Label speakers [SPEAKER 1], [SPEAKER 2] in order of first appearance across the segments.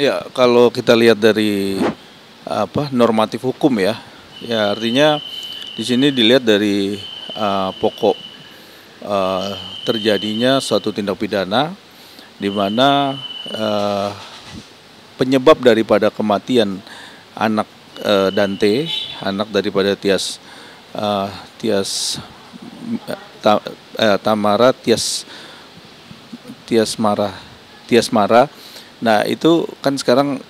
[SPEAKER 1] Ya, kalau kita lihat dari normatif hukum ya, ya artinya di sini dilihat dari pokok terjadinya suatu tindak pidana di mana penyebab daripada kematian anak Dante, anak daripada Tamara Tiasmara. Nah itu kan sekarang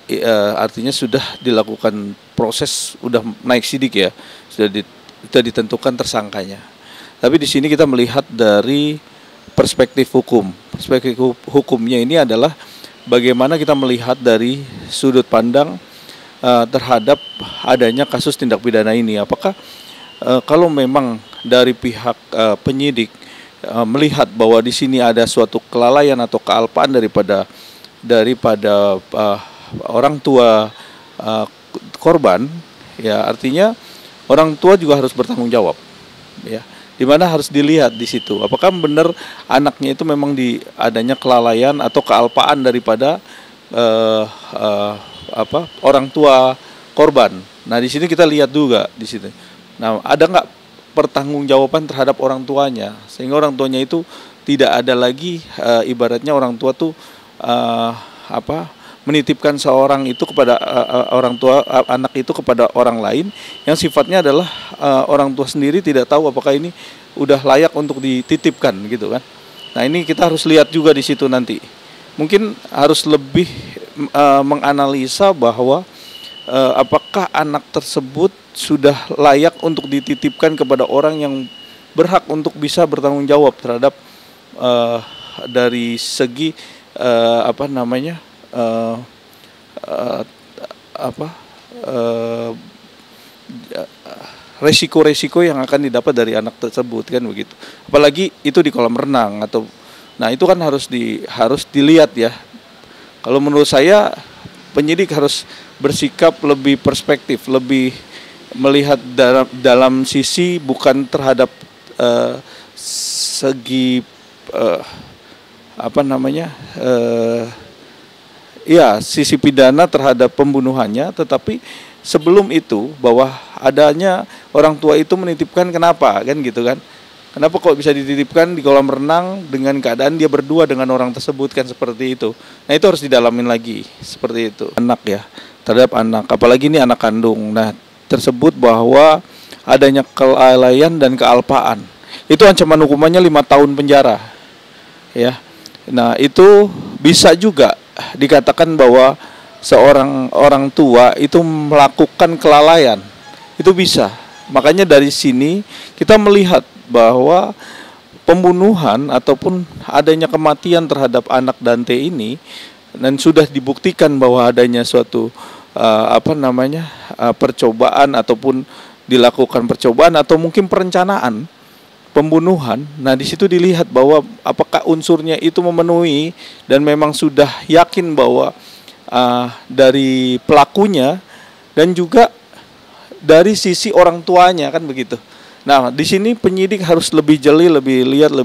[SPEAKER 1] artinya sudah dilakukan proses, udah naik sidik ya, sudah ditentukan tersangkanya. Tapi di sini kita melihat dari perspektif hukum. Perspektif hukumnya ini adalah bagaimana kita melihat dari sudut pandang terhadap adanya kasus tindak pidana ini. Apakah kalau memang dari pihak penyidik melihat bahwa di sini ada suatu kelalaian atau kealpaan daripada orang tua korban, ya artinya orang tua juga harus bertanggung jawab, ya. Di mana harus dilihat di situ, apakah benar anaknya itu memang adanya kelalaian atau kealpaan daripada orang tua korban. Nah di sini kita lihat juga di sini. Nah ada nggak pertanggungjawaban terhadap orang tuanya, sehingga orang tuanya itu tidak ada lagi ibaratnya orang tua tuh menitipkan seorang itu kepada orang tua anak itu kepada orang lain yang sifatnya adalah orang tua sendiri tidak tahu apakah ini udah layak untuk dititipkan gitu kan. Nah ini kita harus lihat juga di situ nanti. Mungkin harus lebih menganalisa bahwa apakah anak tersebut sudah layak untuk dititipkan kepada orang yang berhak untuk bisa bertanggung jawab terhadap dari segi resiko-resiko yang akan didapat dari anak tersebut kan begitu. Apalagi itu di kolam renang nah itu kan harus dilihat ya. Kalau menurut saya penyidik harus bersikap lebih perspektif, lebih melihat dalam sisi bukan terhadap segi sisi pidana terhadap pembunuhannya, tetapi sebelum itu bahwa adanya orang tua itu menitipkan kenapa kan gitu kan. Kenapa kok bisa dititipkan di kolam renang dengan keadaan dia berdua dengan orang tersebut kan seperti itu. Nah itu harus didalamin lagi seperti itu. Anak ya, terhadap anak, apalagi ini anak kandung. Nah tersebut bahwa adanya kelalaian dan kealpaan. Itu ancaman hukumannya 5 tahun penjara. Ya. Nah, itu bisa juga dikatakan bahwa seorang orang tua itu melakukan kelalaian. Itu bisa. Makanya dari sini kita melihat bahwa pembunuhan ataupun adanya kematian terhadap anak Dante ini dan sudah dibuktikan bahwa adanya suatu percobaan ataupun dilakukan percobaan atau mungkin perencanaan pembunuhan. Nah, di situ dilihat bahwa apakah unsurnya itu memenuhi dan memang sudah yakin bahwa dari pelakunya dan juga dari sisi orang tuanya kan begitu. Nah, di sini penyidik harus lebih jeli, lebih lihat,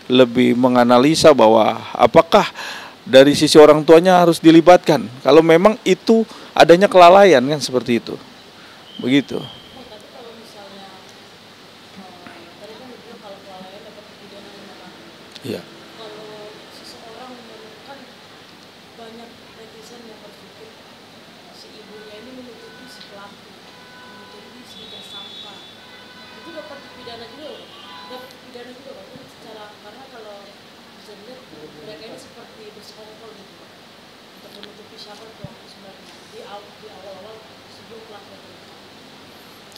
[SPEAKER 1] lebih menganalisa bahwa apakah dari sisi orang tuanya harus dilibatkan. Kalau memang itu adanya kelalaian kan seperti itu. Begitu. Iya.
[SPEAKER 2] Kalau seseorang menemukan banyak netizen yang berpikir si ibunya ini menutupi si pelaku, menutupi si tersangka, itu dapat dipidana juga, Pak, secara karena kalau bisa dilihat mereka ini seperti bersekongkol gitu Pak, untuk menutupi siapa pelaku sebenarnya di awal-awal sebelum pelaku itu.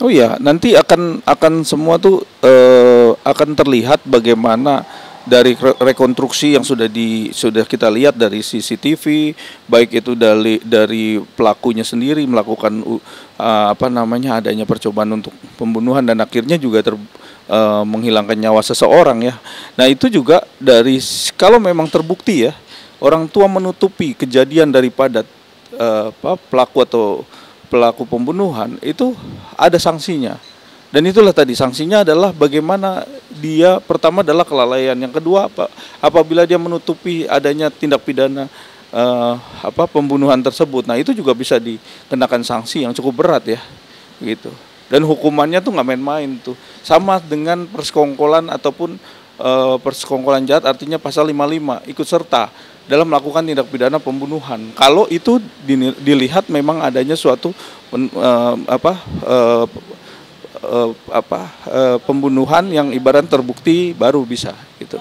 [SPEAKER 1] Oh iya, nanti akan semua tuh akan terlihat bagaimana dari rekonstruksi yang sudah kita lihat dari CCTV, baik itu dari pelakunya sendiri melakukan adanya percobaan untuk pembunuhan dan akhirnya juga menghilangkan nyawa seseorang ya. Nah itu juga kalau memang terbukti ya orang tua menutupi kejadian daripada pelaku atau pelaku pembunuhan itu ada sanksinya. Dan itulah tadi sanksinya adalah bagaimana dia pertama adalah kelalaian, yang kedua apabila dia menutupi adanya tindak pidana pembunuhan tersebut. Nah itu juga bisa dikenakan sanksi yang cukup berat ya, gitu. Dan hukumannya tuh nggak main-main tuh. Sama dengan persekongkolan ataupun persekongkolan jahat, artinya pasal 55 ikut serta dalam melakukan tindak pidana pembunuhan. Kalau itu dilihat memang adanya suatu pembunuhan yang ibarat terbukti baru bisa gitu.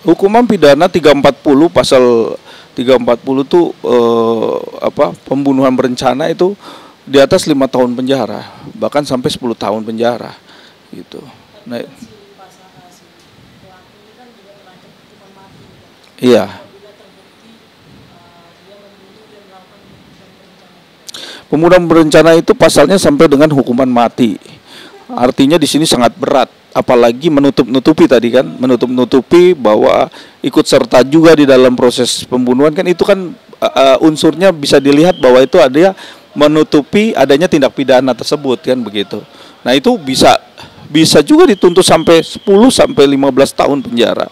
[SPEAKER 1] Hukuman pidana 340 pasal 340 itu pembunuhan berencana itu di atas 5 tahun penjara, bahkan sampai 10 tahun penjara gitu. Nah, iya. Pembunuhan berencana itu pasalnya sampai dengan hukuman mati. Artinya di sini sangat berat, apalagi menutup-nutupi tadi kan, menutup-nutupi bahwa ikut serta juga di dalam proses pembunuhan kan, itu kan unsurnya bisa dilihat bahwa itu ada menutupi adanya tindak pidana tersebut kan begitu. Nah, itu bisa juga dituntut sampai 10 sampai 15 tahun penjara.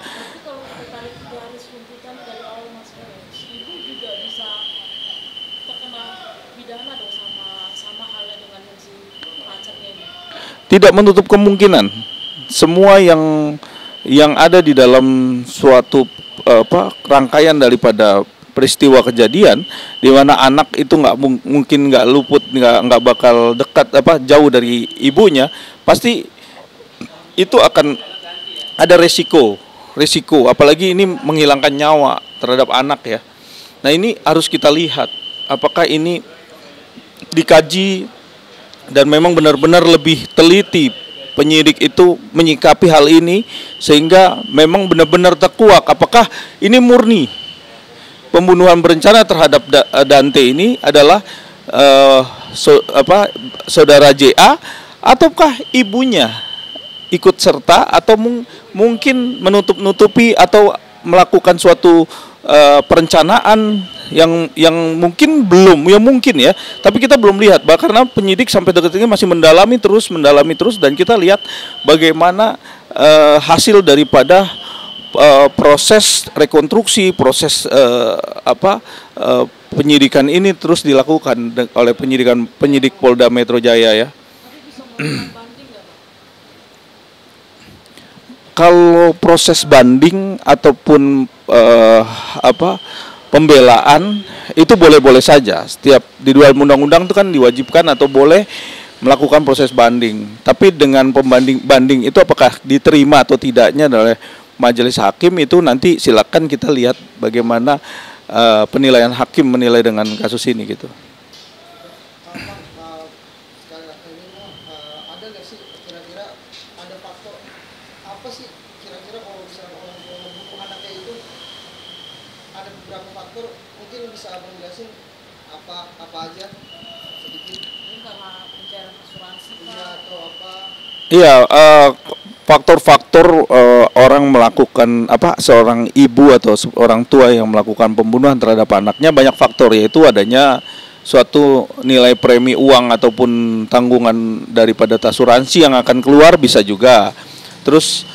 [SPEAKER 1] Tidak menutup kemungkinan semua yang ada di dalam suatu rangkaian daripada peristiwa kejadian di mana anak itu mungkin nggak luput, nggak bakal dekat jauh dari ibunya, pasti itu akan ada resiko, apalagi ini menghilangkan nyawa terhadap anak ya. Nah, ini harus kita lihat apakah ini dikaji dan memang benar-benar lebih teliti penyidik itu menyikapi hal ini sehingga memang benar-benar terkuak apakah ini murni pembunuhan berencana terhadap Dante ini adalah saudara JA ataukah ibunya ikut serta atau mungkin menutup-nutupi atau melakukan suatu perencanaan yang mungkin belum, ya mungkin ya, tapi kita belum lihat, karena penyidik sampai detik ini masih mendalami terus dan kita lihat bagaimana hasil daripada proses rekonstruksi, proses penyidikan ini terus dilakukan oleh penyidik Polda Metro Jaya ya. Kalau proses banding ataupun pembelaan itu boleh-boleh saja. Setiap di dalam undang-undang itu kan diwajibkan atau boleh melakukan proses banding. Tapi dengan banding itu apakah diterima atau tidaknya oleh majelis hakim itu nanti silakan kita lihat bagaimana penilaian hakim menilai dengan kasus ini gitu.
[SPEAKER 3] Ada nggak sih kira-kira ada faktor apa sih kira-kira kalau misalnya orang tua membunuh anaknya itu ada beberapa faktor, mungkin bisa abang jelasin apa aja sedikit?
[SPEAKER 2] Ini karena pencairan asuransi
[SPEAKER 3] atau apa?
[SPEAKER 1] Iya, faktor-faktor orang melakukan seorang ibu atau orang tua yang melakukan pembunuhan terhadap anaknya banyak faktor, yaitu adanya suatu nilai premi uang ataupun tanggungan daripada asuransi yang akan keluar bisa juga. Terus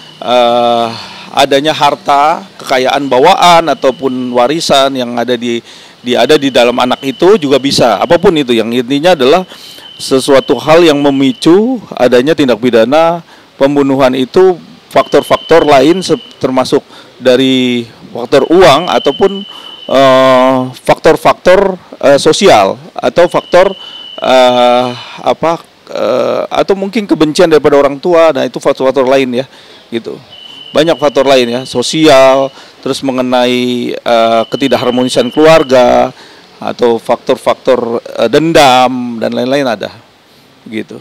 [SPEAKER 1] adanya harta, kekayaan bawaan ataupun warisan yang ada di dalam anak itu juga bisa. Apapun itu, yang intinya adalah sesuatu hal yang memicu adanya tindak pidana pembunuhan itu, faktor-faktor lain termasuk dari faktor uang ataupun faktor-faktor sosial atau faktor atau mungkin kebencian daripada orang tua. Nah, itu faktor-faktor lain ya gitu. Banyak faktor lain ya, sosial, terus mengenai ketidakharmonisan keluarga atau faktor-faktor dendam dan lain-lain ada begitu.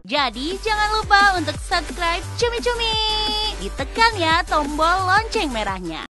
[SPEAKER 4] Jadi jangan lupa untuk subscribe Cumi Cumi. Ditekan ya tombol lonceng merahnya.